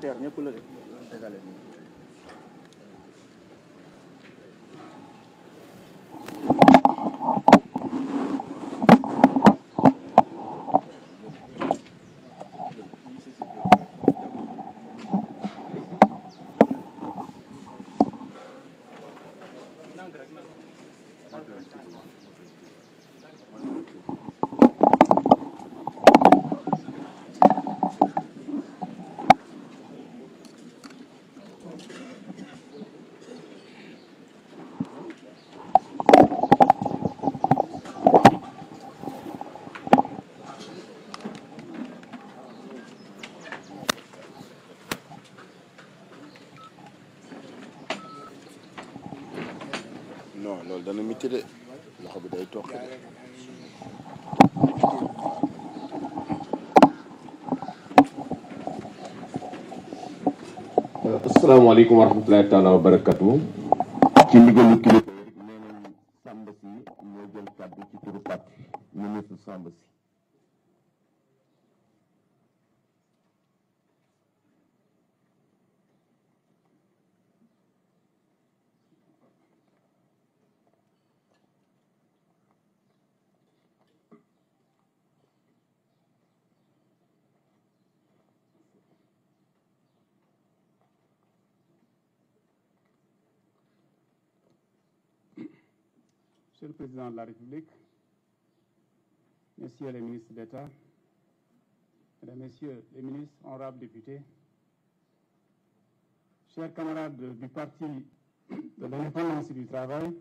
teer ñëpp la de. non loolu dana métti de loxo bi day toog de. asalaamaaleykum wa rahmatulahi taala wa barakatu. ci ndigalu kilifa yi nee nañ Samba Sy moo jël kàddu ci turu parti ministre Samba Sy. Monsieur le Président de la République, Messieurs les ministres d'État, Mesdames, Messieurs les ministres, honorables députés, chers camarades du Parti de l'Indépendance et du Travail,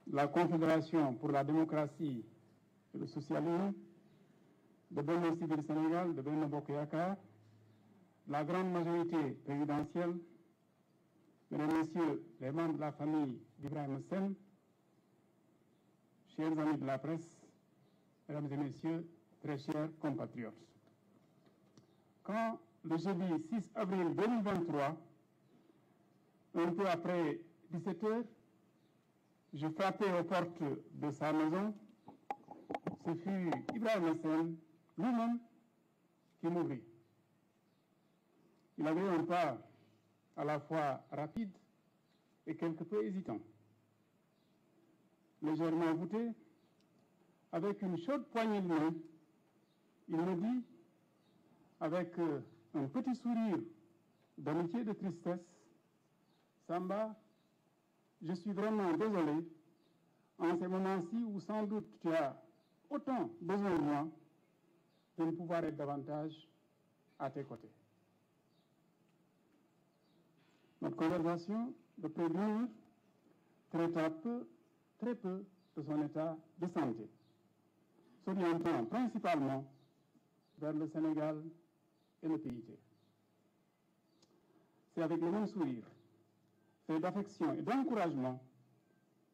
de la Confédération pour la démocratie et le socialisme, de Benno Siggil Sénégal, de Benno Bokk Yakaar, la grande majorité présidentielle, Mesdames, Messieurs les membres de la famille d'Ibrahima Sène, chers amis de la presse, Mesdames et Messieurs, très chers compatriotes. Quand le jeudi 6 avril 2023, un peu après 17 heures, je frappais aux portes de sa maison, ce fut Ibrahima Sène lui-même qui m'ouvrit. Il avait un pas à la fois rapide et quelque peu hésitant. Légèrement voûté, avec une chaude poignée de main, il me dit, avec un petit sourire d'amitié et de tristesse, Samba, je suis vraiment désolé, en ces moments-ci où sans doute tu as autant besoin de moi, de ne pouvoir être davantage à tes côtés. Notre conversation de près d'une heure traita très peu de son état de santé, s'orientant principalement vers le Sénégal et le PIT. C'est avec le même sourire, fait d'affection et d'encouragement,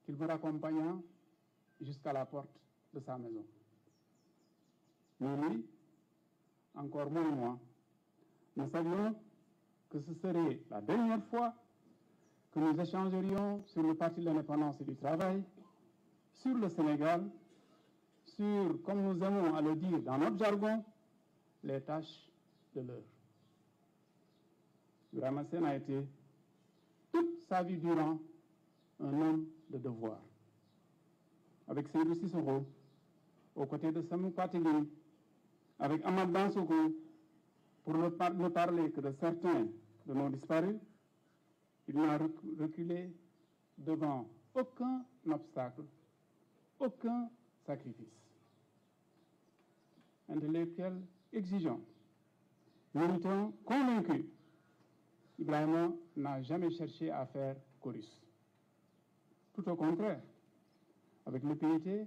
qu'il me raccompagna jusqu'à la porte de sa maison. Mais lui, encore moins moi, nous savions que ce serait la dernière fois que nous échangerions sur le Parti de l'Indépendance et du Travail, sur le Sénégal, sur, comme nous aimons à le dire dans notre jargon, les tâches de l'heure. Ibrahima Sène a été toute sa vie durant un homme de devoir. Avec Seydou Cissokho, aux côtés de Samou Patigui, avec Amad Dansokho, pour ne parler que de certains de nos disparus, il n'a reculé devant aucun obstacle, aucun sacrifice. Intellectuel exigeant, militant convaincu, Ibrahima n'a jamais cherché à faire chorus. Tout au contraire, avec le PIT,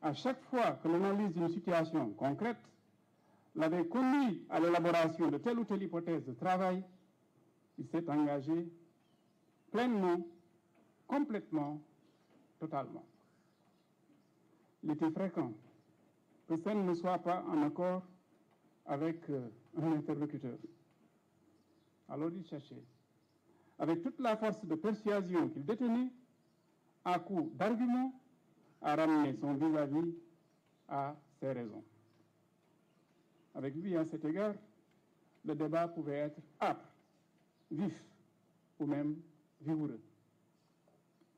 à chaque fois que l'analyse d'une situation concrète l'avait conduit à l'élaboration de telle ou telle hypothèse de travail, il s'est engagé pleinement, complètement, totalement. Il était fréquent que Sène ne soit pas en accord avec un interlocuteur. Alors il cherchait, avec toute la force de persuasion qu'il détenait, à coup d'arguments, à ramener son vis-à-vis à ses raisons. Avec lui, à cet égard, le débat pouvait être âpre, vif ou même vigoureux.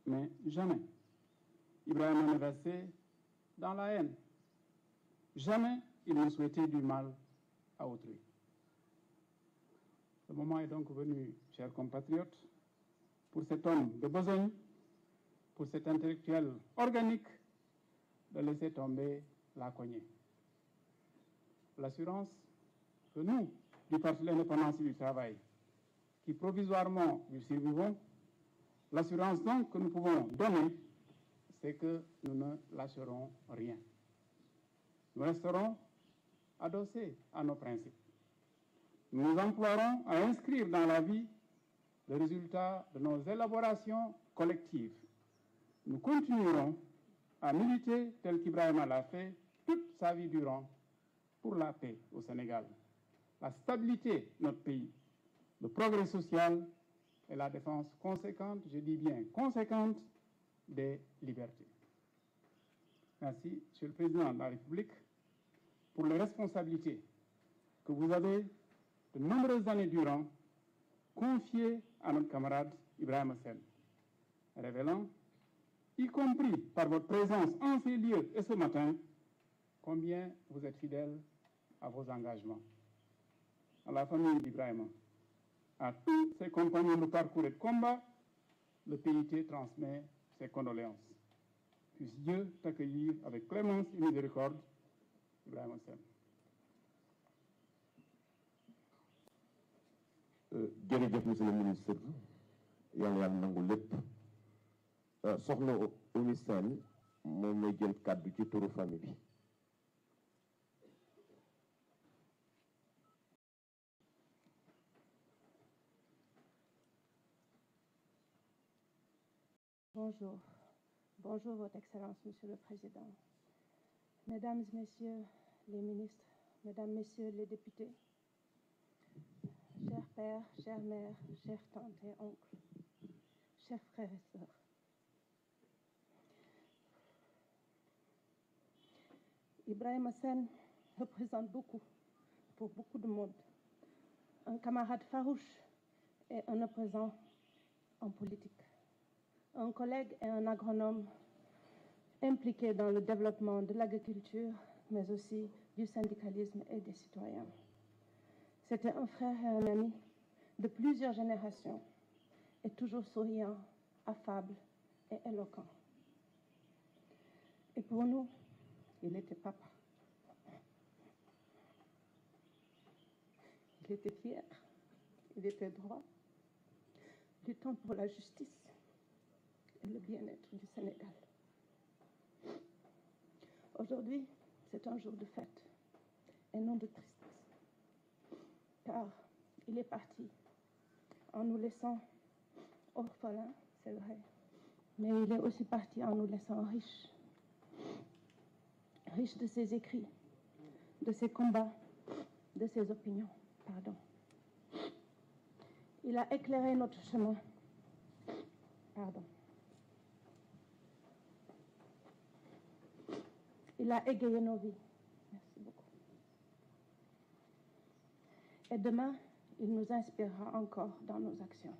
Mais jamais Ibrahima ne versait dans la haine. Jamais il ne souhaitait du mal à autrui. Le moment est donc venu, chers compatriotes, pour cet homme de besogne, pour cet intellectuel organique, de laisser tomber la cognée. L'assurance que nous, du Parti de l'Indépendance et du Travail, qui provisoirement lui survivons, l'assurance donc que nous pouvons donner, c'est que nous ne lâcherons rien. Nous resterons adossés à nos principes. Nous nous emploierons à inscrire dans la vie le résultat de nos élaborations collectives. Nous continuerons à militer tel qu'Ibrahima l'a fait toute sa vie durant pour la paix au Sénégal, la stabilité de notre pays, le progrès social et la défense conséquente, je dis bien conséquente, des libertés. Merci, Monsieur le Président de la République, pour les responsabilités que vous avez, de nombreuses années durant, confiées à notre camarade Ibrahima Sène, révélant, y compris par votre présence en ces lieux et ce matin, combien vous êtes fidèle à vos engagements. À la famille d'Ibrahima, à tous ses compagnons de parcours et de combat, le PIT transmet ses condoléances. Puisse Dieu t'accueillir avec clémence et miséricorde, Ibrahima Sène. jërëjëf monsieur le ministre yàlla nangu lépp soxna Oumy Sène moom may jël kàddu ci turu famille bi. Bonjour. Bonjour, Votre Excellence, Monsieur le Président. Mesdames et Messieurs les ministres, Mesdames, Messieurs les députés, chers pères, chères mères, chères tantes et oncles, chers frères et sœurs. Ibrahima Sène représente beaucoup, pour beaucoup de monde, un camarade farouche et un opposant en politique, un collègue et un agronome impliqués dans le développement de l'agriculture, mais aussi du syndicalisme et des citoyens. C'était un frère et un ami de plusieurs générations, et toujours souriant, affable et éloquent. Et pour nous, il était papa. Il était fier, il était droit, luttant pour la justice et le bien-être du Sénégal. Aujourd'hui, c'est un jour de fête et non de tristesse, car il est parti en nous laissant orphelins, c'est vrai, mais il est aussi parti en nous laissant riches de ses écrits, de ses combats, de ses opinions, pardon. Il a éclairé notre chemin, pardon. Il a égayé nos vies. Merci beaucoup. Et demain, il nous inspirera encore dans nos actions.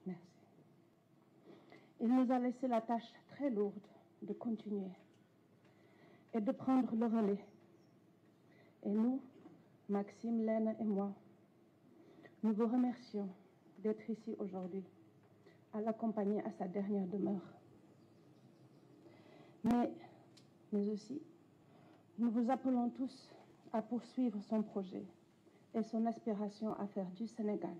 Merci. Il nous a laissé la tâche très lourde de continuer et de prendre le relais. Et nous, Maxime, Lène et moi, nous vous remercions d'être ici aujourd'hui, à l'accompagner à sa dernière demeure. Mais aussi, nous vous appelons tous à poursuivre son projet et son aspiration à faire du Sénégal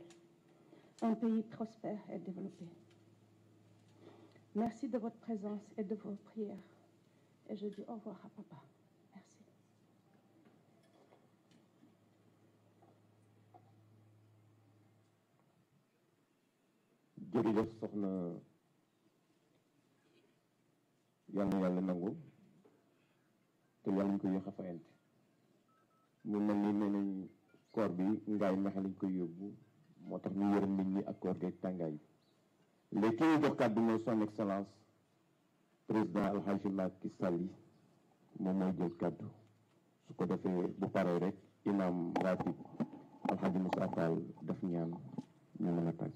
un pays prospère et développé. Merci de votre présence et de vos prières. Et je dis au revoir à papa. Merci. jërëjëf soxna yàlla yàlla nangu te yàlla ñu ko yéex a fayante mu mel ni nee nañ koor bi ngaay mexe lañ koy yóbbu moo tax ñu yërëm nit ñi ak koor geeg tàngaay bi léegi ki ñu jox kàddu mooy son excellence président Alhaji Macky Sall moom mooy jël kàddu su ko defee bu paree rek imam ratib Alhaji Moussa Fall def ñaan ñu mën a tàgg.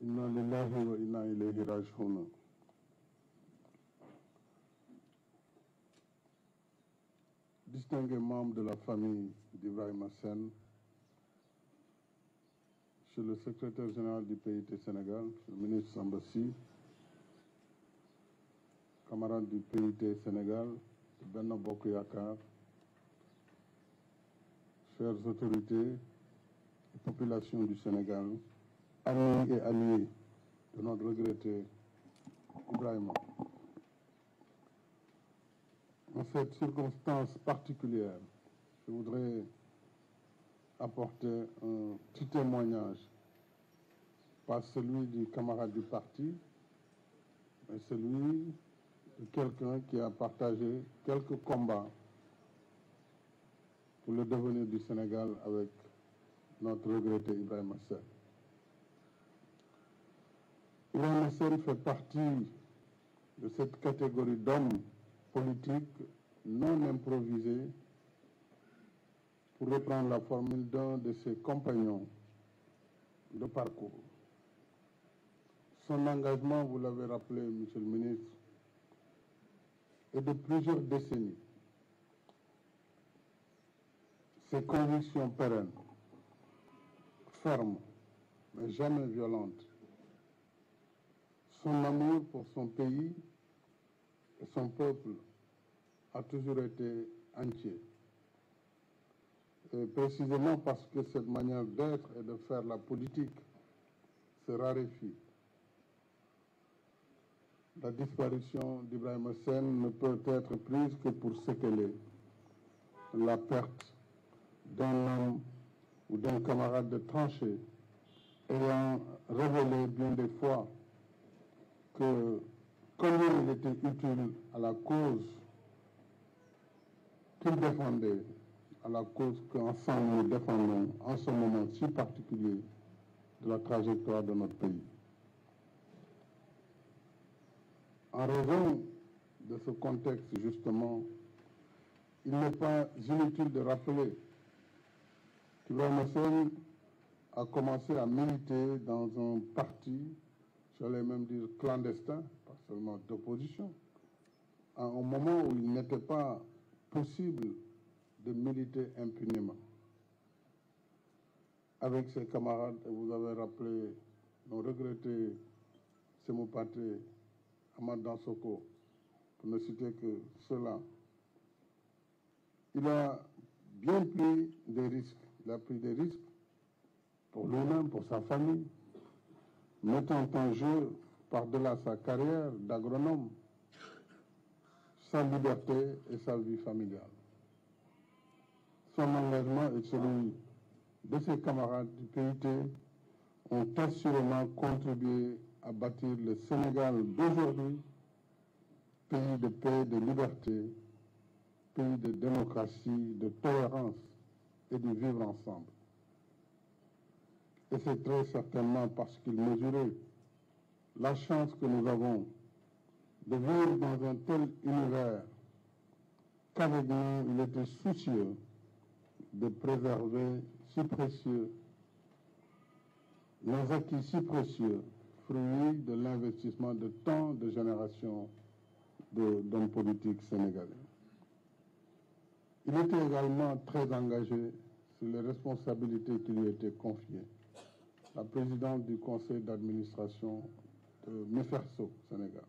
Inna lillahi wa inna ilayhi raji'un. Distingués membres de la famille d'Ibrahima Sène, Monsieur le secrétaire général du PIT Sénégal, Monsieur le ministre Samba Sy, camarades du PIT Sénégal, de Benno Bokk Yakaar, chères autorités et populations du Sénégal, amis et alliés de notre regretté Ibrahima. En cette circonstance particulière, je voudrais apporter un petit témoignage, pas celui du camarade du parti, mais celui de quelqu'un qui a partagé quelques combats pour le devenir du Sénégal avec notre regretté Ibrahima Sène. Ibrahima Sène fait partie de cette catégorie d'hommes politiques non improvisés, pour reprendre la formule d'un de ses compagnons de parcours. Son engagement, vous l'avez rappelé, Monsieur le ministre, est de plusieurs décennies. Ses convictions pérennes, fermes, mais jamais violentes. Son amour pour son pays et son peuple a toujours été entier. Et précisément parce que cette manière d'être et de faire la politique se raréfie. La disparition d'Ibrahima Sène ne peut être prise que pour ce qu'elle est, la perte d'un homme ou d'un camarade de tranchée ayant révélé bien des fois que combien il était utile à la cause qu'il défendait, à la cause qu'ensemble nous défendons en ce moment si particulier de la trajectoire de notre pays. En raison de ce contexte, justement, il n'est pas inutile de rappeler qu'Ibrahima Sène a commencé à militer dans un parti, j'allais même dire clandestin, pas seulement d'opposition, à un moment où il n'était pas possible de militer impunément. Avec ses camarades, et vous avez rappelé nos regrettés Sémou Pathé, Amath Dansokho, pour ne citer que cela, il a bien pris des risques. Il a pris des risques pour lui-même, pour sa famille, mettant en jeu, par-delà sa carrière d'agronome, sa liberté et sa vie familiale. Son engagement et celui de ses camarades du PIT ont assurément contribué à bâtir le Sénégal d'aujourd'hui, pays de paix, de liberté, pays de démocratie, de tolérance et de vivre ensemble. Et c'est très certainement parce qu'il mesurait la chance que nous avons de vivre dans un tel univers qu'avec nous, il était soucieux de préserver si précieux, nos acquis si précieux, fruits de l'investissement de tant de générations d'hommes politiques sénégalais. Il était également très engagé sur les responsabilités qui lui étaient confiées. La présidente du conseil d'administration de MEFERSO Sénégal,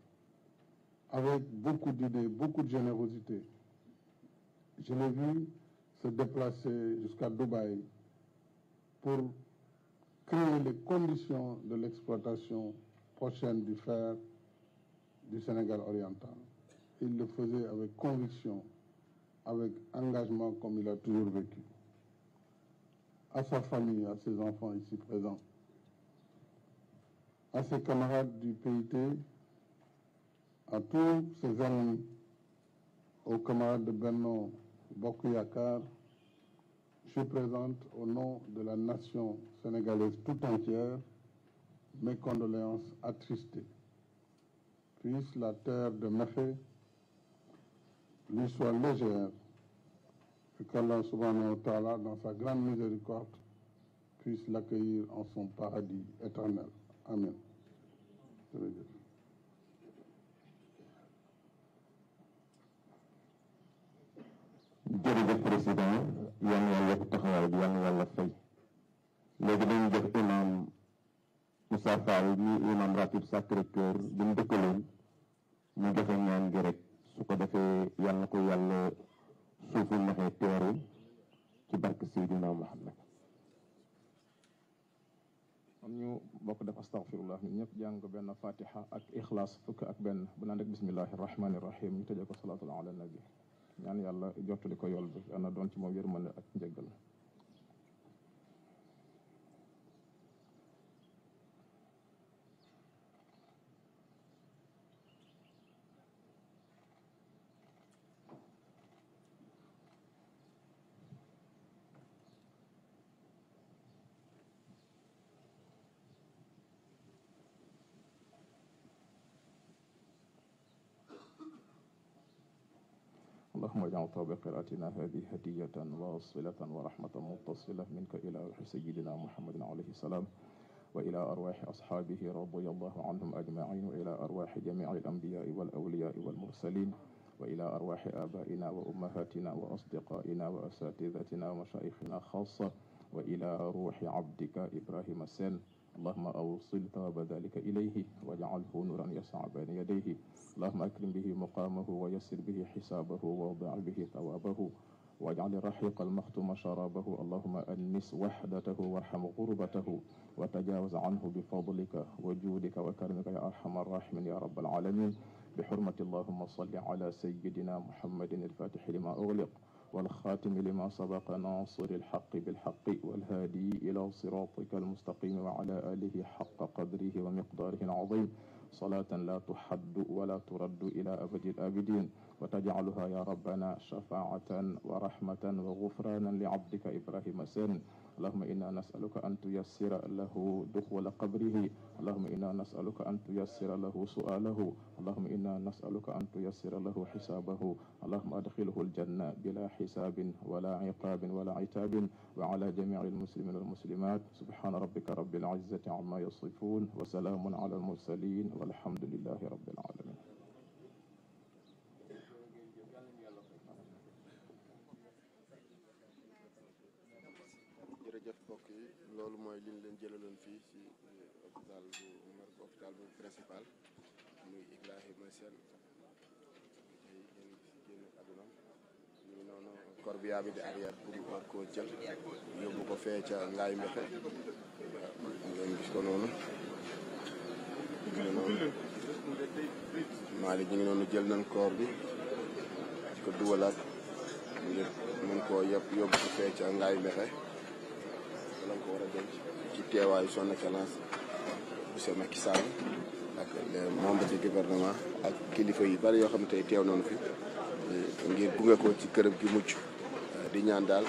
avec beaucoup d'idées, beaucoup de générosité. Je l'ai vu se déplacer jusqu'à Dubaï pour créer les conditions de l'exploitation prochaine du fer du Sénégal oriental. Il le faisait avec conviction, avec engagement comme il a toujours vécu. À sa famille, à ses enfants ici présents, à ses camarades du PIT, à tous ses amis, aux camarades de Benno Bokk Yakaar, je présente au nom de la nation sénégalaise tout entière mes condoléances attristées puisse la terre de Mékhé lui soit légère et qu'Allah subhanahu wa ta'ala, dans sa grande miséricorde, puisse l'accueillir en son paradis éternel. Amen. jërëjëf président yal na yàlla yokk taxawaay bi yal na yàlla fay léegi dañu jox imam Moussa Fall mi imam ratib Sacré-Cœur bi mu dëkkaloon mu joxe ñaan gi rek su ko defee yal na ko yàlla suufu Mékhé teeru ci barke Seydina Muhammad. kon ñu bokk def astaghfirullah ñun ñëpp jàng benn fatiha ak ixlaas fukk ak benn bu naan rek bismillahi rahmani rahim ñu tëjee ko salaatul ala nabi ñaan yàlla jottali ko yool bi yal na doon ci moom yërmande ak njëggal. اللهم اجعل طاب قراءتنا هذه هدية واصلة ورحمة متصلة منك إلى روح سيدنا محمد عليه السلام وإلى أرواح أصحابه رضي الله عنهم أجمعين وإلى أرواح جميع الأنبياء والأولياء والمرسلين وإلى أرواح آبائنا وأمهاتنا وأصدقائنا وأساتذتنا ومشايخنا خاصة وإلى روح عبدك إبراهيم السن اللهم أوصل ثواب ذلك إليه واجعله نورا يسعى بين يديه اللهم أكرم به مقامه ويسر به حسابه ووضع به ثوابه واجعل الرحيق المختوم شرابه اللهم أنس وحدته وارحم غربته وتجاوز عنه بفضلك وجودك وكرمك يا أرحم الراحمين يا رب العالمين بحرمة اللهم صل على سيدنا محمد الفاتح لما أغلق والخاتم لما سبق ناصر الحق بالحق والهادي إلى صراطك المستقيم وعلى آله حق قدره ومقداره العظيم صلاة لا تحد ولا ترد إلى أبد الآبدين وتجعلها يا ربنا شفاعة ورحمة وغفرانا لعبدك إبراهيم سن اللهم إنا نسألك أن تيسر له دخول قبره اللهم إنا نسألك أن تيسر له سؤاله اللهم إنا نسألك أن تيسر له حسابه اللهم أدخله الجنة بلا حساب ولا عقاب ولا عتاب وعلى جميع المسلمين والمسلمات سبحان ربك رب العزة عما يصفون وسلام على المرسلين والحمد لله رب العالمين. jërëjëf mbokk yi loolu mooy li ñu leen jëlaloon fii ci hôpital bu principal muy Ibrahima Sène tey génn àdduna ñu noonu corbillard bi di arrière pour koo jël yóbbu ko fee ca Ngaye Mékhé ngeen gis ko noonu Malick ñu ngi noonu jël nañ koor bi di ko duwalaat ngir mën koo yóbbu ko fee ca Ngaye Mékhé lañ ko war a denc ci teewaayu son excellence monsieur Macky Sall ak les membres du gouvernement ak kilifa yu bari yoo xam ne tey teew nañu fi ngir gunge ko ci këram gi mucc di ñaan daal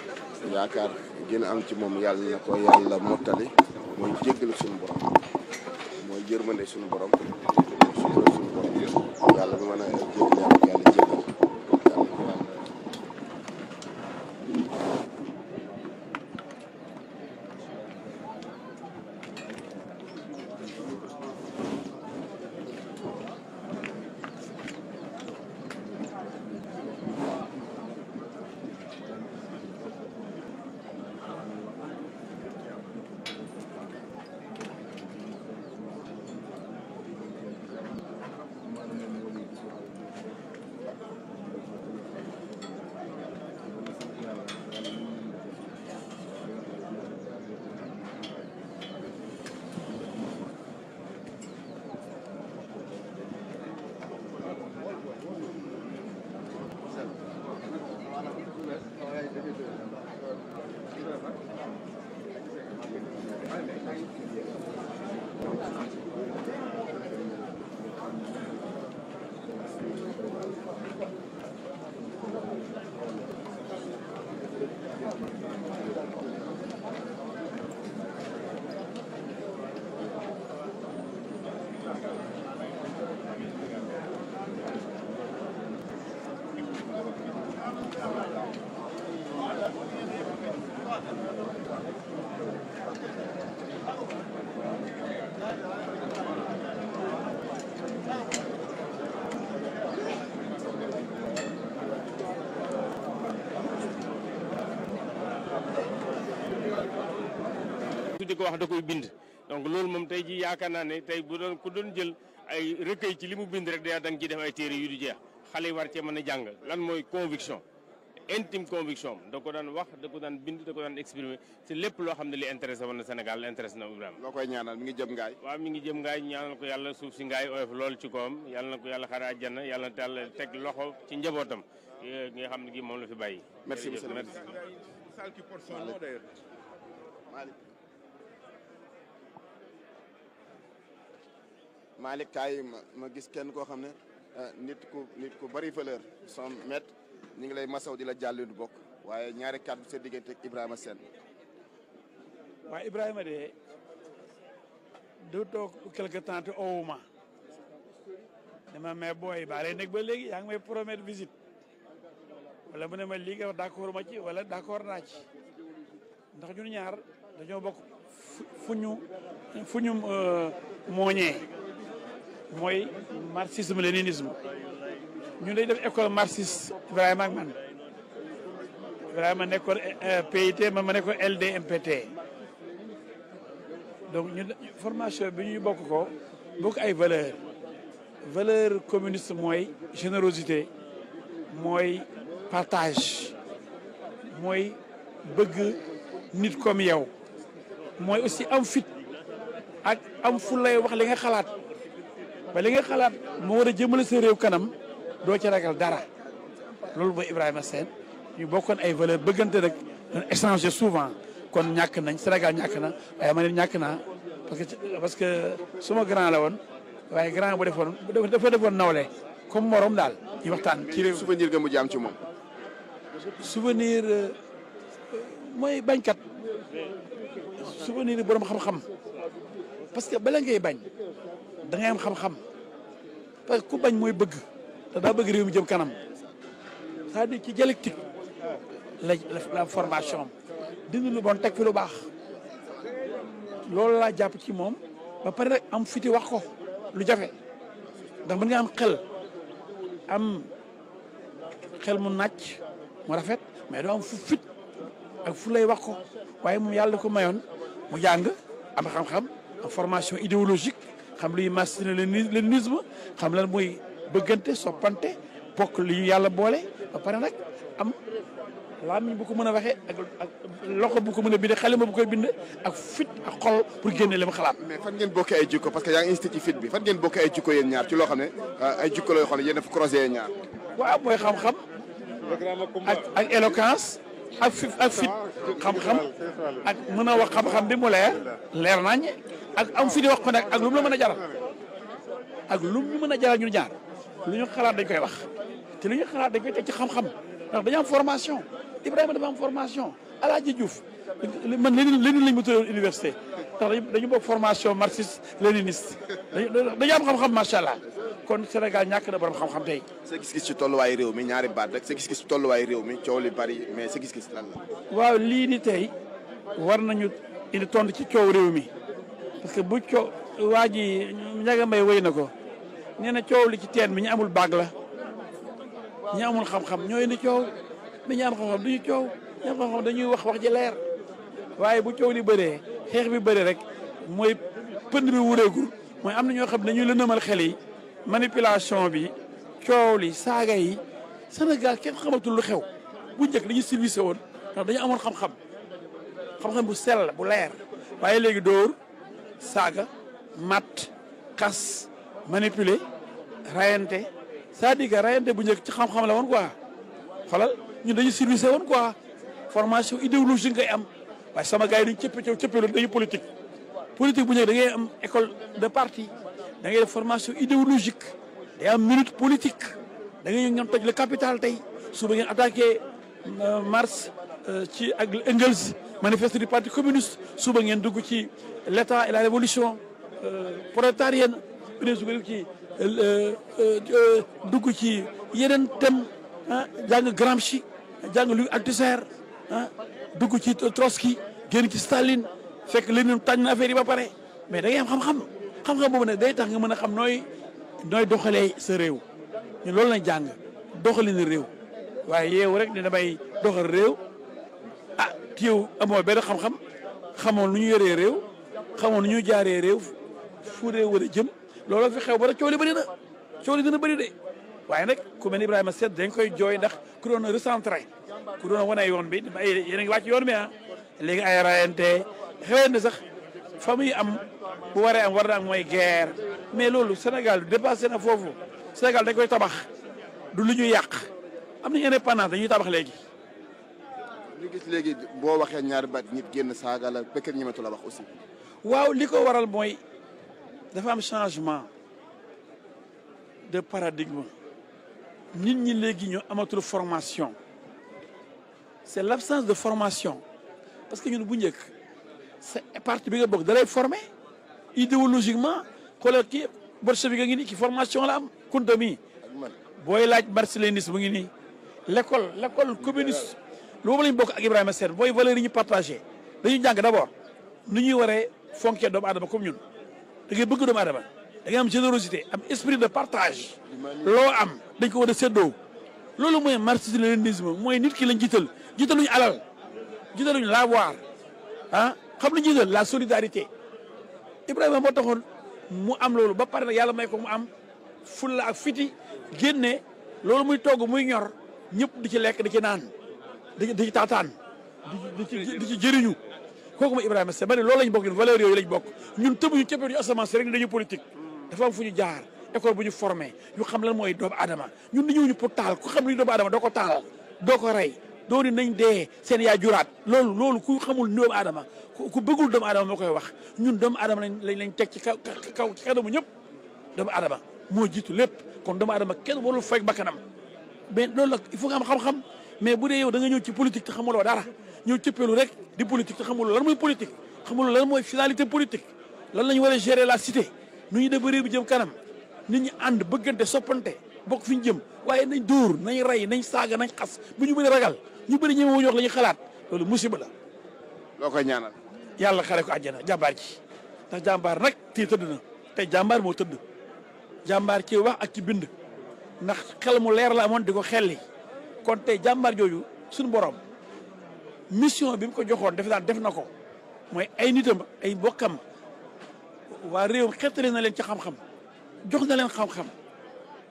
yaakaar gën a am ci moom yàlla na ko yàlla mottali mooy jéggalu suñu borom mooy yërmande suñu borom suñu borom yàlla bu mën a jéggal yàlla jéggal di ko wax da koy bind donc loolu moom tey ji yaakaar naa ne tey bu doon ku doon jël ay recueil ci li mu bind rek da nga ciy def ay téere yu du jeex xale yi war cee mën a jàng lan mooy conviction intime conviction da ko daan wax da ko daan bind da ko daan exprimer ci lépp loo xam ne li intéressé woon na Sénégal intéressé na Ibrahima. loo koy ñaanal mi ngi jëm ngaay. waaw mi ngi jëm ngaay ñaanal ko yàlla suuf si ngaay oyof lool ci kawam yàlla na ko yàlla xare àjjana yàlla na yàlla teg loxo ci njabootam nga xam ne gi moom la fi bàyyi. merci monsieur le merci. Malick kaay ma gis kenn koo xam ne nit ku bari valeur son maître ñu ngi lay masaw di la jàll du bokk waaye ñaari kàddu sa diggante ak Ibrahima Sène. waaw Ibrahima de du toog quelque temps te owuma dama mais booy baa lay nekk ba léegi yaa ngi may promettre visite wala mu ne ma lii nga wax d'accord ma ci wala d'accord naa ci ndax ñun ñaar dañoo bokk fu ñu mooñee mooy marxisme léninisme ñun day def école marxiste Ibrahima ak man Ibrahima nekkoon PIT man ma nekkoon LDMPT donc ñun formation bi ñuy bokk ay valeur communiste mooy générosité mooy partage mooy bëgg nit comme yow mooy aussi am fit ak am fu lay wax li nga xalaat ba li nga xalaat moo war a jëmale sa réew kanam doo ci ragal dara loolu mooy Ibrahima Sène ñu bokkoon ay valeur bëggante rek doon échanger souvent kon ñàkk nañ Sénégal ñàkk na waaye man it ñàkk naa parce que suma grand la woon waaye grand bu dafa defoon nawle comme morom daal ñu waxtaan ci réew. souvenir nga mujj am ci moom. souvenir mooy bañkat souvenir borom xam-xam parce que bala ngay bañ da ngay am xam-xam parce que ku bañ mooy bëgg te daa bëgg réew mi jëm kanam c'est-à-dire ci dialectique la formation dindi lu bon teg fi lu baax loolu laa jàpp ci moom ba pare rek am fiti wax ko lu jafe ndax mën nga am xel mu nàcc mu rafet mais doo am fu fit ak fu lay wax ko waaye moom yàlla ko mayoon mu jàng am xam-xam am formation idéologique xam luy marxisme-léninisme xam lan mooy bëggante soppante bokk li ñu yàlla boole ba pare nag am làmmiñ bu ko mën a waxee ak loxo bu ko mën a bindee xalima bu koy bind ak fit ak xol pour génne li mu xalaat. mais fan ngeen bokkee ay jikko parce que yaa ngi insisté ci fit bi fan ngeen bokkee ay jikko yéen ñaar ci loo xam ne ay jikko la yoo xam ne yéen a fa croisé yéen ñaar. waaw mooy xam-xam ak éloquence ak fit xam-xam ak mën a wax xam-xam bi mu leer nañ ak am fi di wax ko nag ak lu mu la mën a jaral ak lu mu mën a jaral ñu jaar lu ñu xalaat dañ koy wax te lu ñu xalaat dañ koy teg ci xam-xam ndax dañu am formation Ibrahima dafa am formation Alaaji Diouf man Lénine lañ ma tuddoon université ndax dañu bokk formation marxiste léniniste dañu am xam-xam macha allah kon Sénégal ñàkk na borom xam-xam tey. sa gis-gis ci tolluwaayu réew mi ñaari baat rek sa gis-gis ci tolluwaayu réew mi coow li bari mais sa gis-gis lan la. waaw lii ni tey war nañu indi tontu ci coow réew mi parce que bu coow waa ji Ndiaga Mbaye wéy na ko nee na coow li ci teen bi ñu amul baag la ñu amul xam-xam ñoo indi coow mais ñu am xam-xam duñu coow ñu am xam-xam dañuy wax ji leer waaye bu coow li bëree xeex bi bëree rek mooy pënd bi wureegul mooy am na ñoo xam ne dañuy lëndëmal xel yi manipulation bi coow li saaga yi Sénégal kenn xamatul lu xew bu njëkk dañuy civilisé woon ndax dañu amoon xam-xam bu sell bu leer waaye léegi dóor saaga mat xas manipuler rayante c'est-à-dire que rayante bu njëkk ci xam-xam la woon quoi xoolal ñun dañu civilisé woon quoi formation idéologique ngay am waaye sama gars yi duñ cëppeelu dañu politique bu njëkk da ngay am école de parti da ngay def formation idéologique day am minute politique da ngay ñoom toj le capital tey suba ngeen attaqué Marx ci ak Engels manifeste du parti communiste suba ngeen dugg ci l'état et la révolution prolétarienne bi ne su ko ci dugg ci yeneen thème jàng Gramsci jàng Louis Althusser dugg ci Trotsky génn ci Staline fekk Lénine tànn na affaire yi ba pare mais da ngay am xam-xam boobu nag day tax nga mën a xam nooy doxalee sa réew ñu loolu lañ jàng doxalin réew waaye yeewu rek ne damay doxal réew téew amoo benn xam-xam xamoon nu ñu yoree réew xamoon nu ñu jaaree réew fu réew war a jëm looloo fi xew ba nag coow li bëri na coow li dina bëri de waaye nag ku mel ni Ibrahima Seck dañ koy jooy ndax ku doon recentré ku doon wane yoon bi ay yéen a ngi wàcc yoon bi ah léegi ay rayante xewee na sax famille am bu waree am war na am mooy guerre mais loolu Sénégal dépassé na foofu Sénégal dañ koy tabax du lu ñuy yàq am nañu indépendance dañuy tabax léegi. ñu gis léegi boo waxee ñaari baat nit génn saaga la bëkk ñemetu la wax aussi. waaw li ko waral mooy dafa am changement de paradigme nit ñi léegi ñu amatul formation c'est l'absence de formation parce que ñun bu njëkk c'est parti bi nga bokk da lay former idéologiquement xoolal kii bolchevique ngi nii ki formation la am Kunta mi booy laaj marxisme mu ngi nii l'école communiste loolu lañ bokk ak Ibrahima Sène booy valeurs yi ñu partagé dañuy jàng d'abord nu ñuy waree fonkee doomu aadama comme ñun da ngay bëgg doomu aadama da ngay am générosité am esprit de partage loo am dañ ko war a séddoo loolu mooy marxisme-léninisme mooy nit ki lañ jiitaluñu alal jiitaluñu l'avoir ah xam nañ jiital la solidarité Ibrahima moo taxoon mu am loolu ba pare nag yàlla may ko mu am fulla ak fiti génne loolu muy togg muy ñor ñëpp di ci lekk di ci naan di ci taataan di ci jëriñu kooku mooy Ibrahima Seck ba ne loolu lañ bokk ñun valeurs yooyu lañ bokk ñun tëbuñu cëppeetu ñu asamaan si rek dañu politique dafa am fu ñu jaar école bu ñu formé ñu xam lan mooy doomu aadama ñun dañu ñu pour taal ku xam ni doomu aadama doo ko taal doo ko rey doo ni nañ dee seen yaa juraat loolu ku xamul doomu aadama ku bëggul doomu aadama moo koy wax ñun doomu aadama lañ teg ci kaw ci kanamu ñëpp doomu aadama moo jiitu lépp kon doomu aadama kenn warul fekk bakkanam mais loolu nag il faut nga am xam-xam mais bu dee yow da nga ñëw ci politique te xamuloo dara ñëw cëppeelu rek di politique te xamuloo lan mooy politique xamuloo lan mooy finalité politique lan la ñu war a gérer la cité nu ñu def ba réew bi jëm kanam nit ñi ànd bëggante soppante bokk fi ñu jëm waaye nañ dóor nañ rey nañ saaga nañ xas bu ñu bëri ragal ñu bëri ñeme wuñu wax la ñuy xalaat loolu musiba la. loo koy ñaanal. yàlla xare ko àjjana jàmbaar ji ndax jàmbaar nag tii tëdd na tey jàmbaar moo tëdd jàmbaar ci wax ak ci bind ndax xel mu leer la amoon di ko xelli kon tey jàmbaar jooju suñu borom mission bi mu ko joxoon def na ko mooy ay nitam ay mbokkam waa réew xettali na leen ci xam-xam jox na leen xam-xam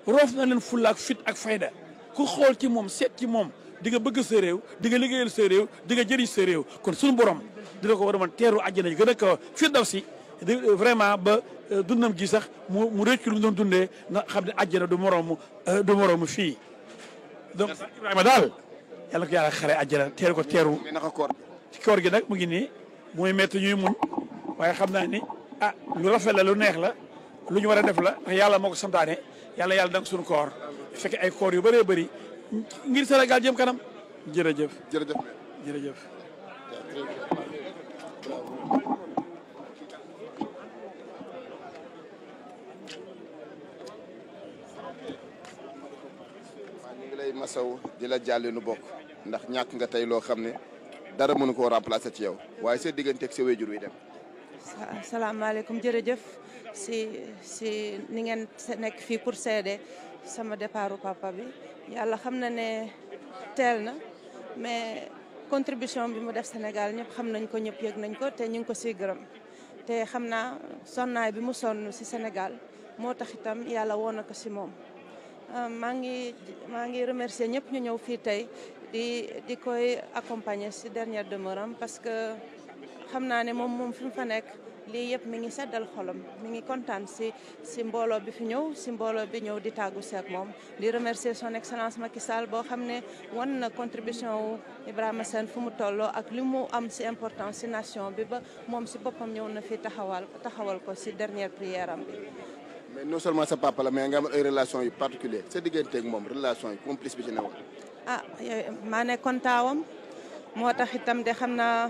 roof na leen fulla ak fit ak fayda ku xool ci moom seet ci moom di nga bëgg sa réew di nga liggéeyal sa réew di nga jëriñ sa réew kon suñu borom dina ko war a mën teeru àjjana yi gën a kaw Firdawsi vraiment ba dundam gi sax mu rëccu lu mu doon dundee na xam ne àjjana du moroomu fii donc Ibrahima daal yàlla ko yàlla xare àjjana teeru ko teeru ci koor gi nag mu ngi nii mooy métti ñuy muñ waaye xam naa ni lu rafet la lu neex la lu ñu war a def la ndax yàlla moo ko santaane yàlla dang suñu koor fekk ay koor yu bëree bëri ngir Sénégal jëm kanam jërëjëf jërëjëf masaw di la jàlle nu bokk ndax ñàkk nga tey loo xam ne dara mënu koo remplacer ci yow waaye sa digganteeg sa wéjur wi dem. asalaamaaleykum jërëjëf si ni ngeen nekk fii pour seede sama départu papa bi yàlla xam na ne teel na mais contribution bi mu def Sénégal ñëpp xam nañ ko ñëpp yëg nañ ko te ñu ngi ko siy gërëm te xam naa sonnaay bi mu sonn si Sénégal moo tax itam yàlla woon na ko si moom. maa ngi remercier ñëpp ñu ñëw fii tey di koy accompagner si dernière demeure am parce que xam naa ne moom fi mu fa nekk lii yëpp mi ngi seddal xolam mi ngi kontaan si mbooloo bi fi ñëw si mbooloo bi ñëw di tàggu si ak moom di remercier son excellence Macky Sall boo xam ne wan na contribution wu Ibrahima Sène fu mu tolloo ak li mu am si importance si nation bi ba moom si boppam ñëw na fi taxawal ko si dernière prière am bi. mais non seulement sa papa la mais nga am ay relation yu particulier sa digganteeg moom relation yi complice bi ci newoon. maa nekkoon taawam moo tax itam de xam naa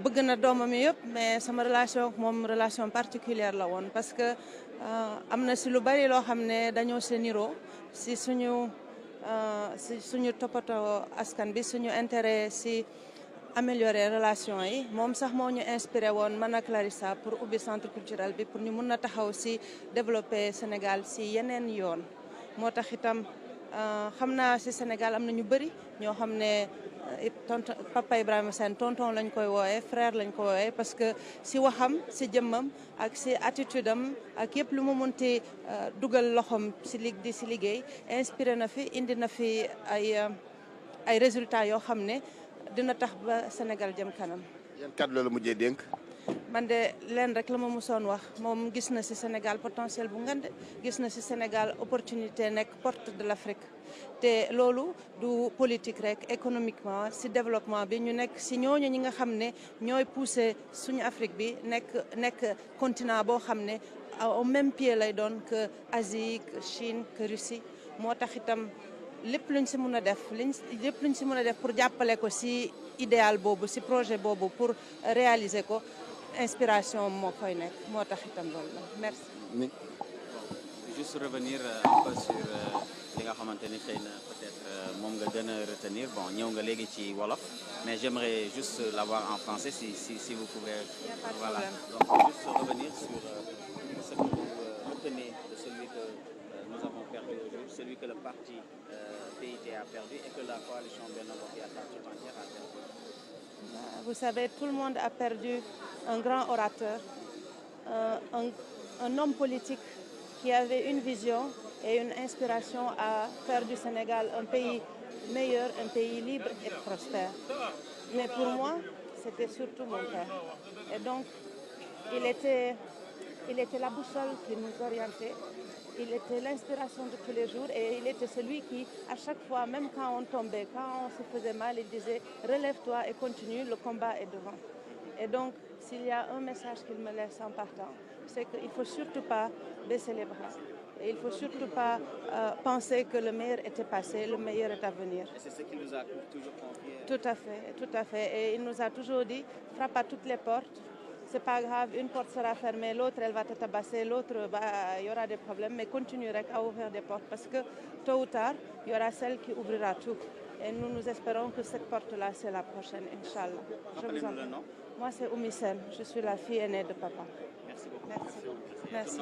bëgg na doomam yëpp mais sama relation ak moom relation particulière la woon parce que am na si lu bari loo xam ne dañoo se niroo si suñu toppatoo askan bi suñu intérêt si améliorer relation yi moom sax moo ñu inspiré woon man ak Clarissa pour ubbi centre culturel bi pour ñu mun a taxaw si développer Sénégal si yeneen yoon moo tax itam xam naa si Sénégal am na ñu bëri ñoo xam ne tonton Papa Ibrahima Sène tonton lañ koy wooyee frère lañ koy wooyee parce que si waxam si jëmmam ak si attitude am ak yëpp lu mu munti dugal loxom si si liggéey inspiré na fi indi na fi ay résultats yoo xam ne dina tax ba Sénégal jëm kanam. yan kàddu la mujjee dénk. man de leen rek la ma musoon wax moom gis na si Sénégal potentiel bu ngand gis na si Sénégal opportunité nekk porte de l'Afrique te loolu du politique rek économiquement si développement bi ñu nekk si ñooñu ñi nga xam ne ñooy pousser suñu Afrique bi nekk continent boo xam ne au même pied lay doon que Asie que Chine que Russie moo tax itam lépp luñ si mën a def lépp luñ si mën a def pour jàppale ko si idéal boobu si projet boobu pour réaliser ko inspiration moo koy nekk moo tax itam loolu la merci. Juste revenir un peu sur li nga xamante ni xëy na peut-être moom nga gën a retenir bon ñëw nga léegi ci wolof mais j'aimerais juste l'avoir en français si vous pouvez. Voilà donc juste revenir sur ce que vous retenez de celui que nous avons perdu aujourd'hui, celui que le parti PIT a perdu et que la coalition Benno Bokk Yaakaar tout entière a perdu. Vous savez, tout le monde a perdu un grand orateur, un homme politique qui avait une vision et une inspiration à faire du Sénégal un pays meilleur, un pays libre et prospère. Mais pour moi, c'était surtout mon père. Et donc, il était la boussole qui nous orientait. Il était l'inspiration de tous les jours et il était celui qui, à chaque fois, même quand on tombait, quand on se faisait mal, il disait « Relève-toi et continue, le combat est devant ». Et donc, s'il y a un message qu'il me laisse en partant, c'est qu'il ne faut surtout pas baisser les bras. Et il ne faut surtout pas penser que le meilleur était passé, le meilleur est à venir. Et c'est ce qu'il nous a toujours confié. Tout à fait. Et il nous a toujours dit « Frappe à toutes les portes ». C'est pas grave, une porte sera fermée, l'autre elle va te tabasser, l'autre il y aura des problèmes, mais continue à ouvrir des portes parce que tôt ou tard, il y aura celle qui ouvrira tout. Et nous espérons que cette porte-là, c'est la prochaine, Inch'Allah. Rappelez-nous le nom. Moi, c'est Oumi Sène, je suis la fille aînée de papa. Merci beaucoup. Merci.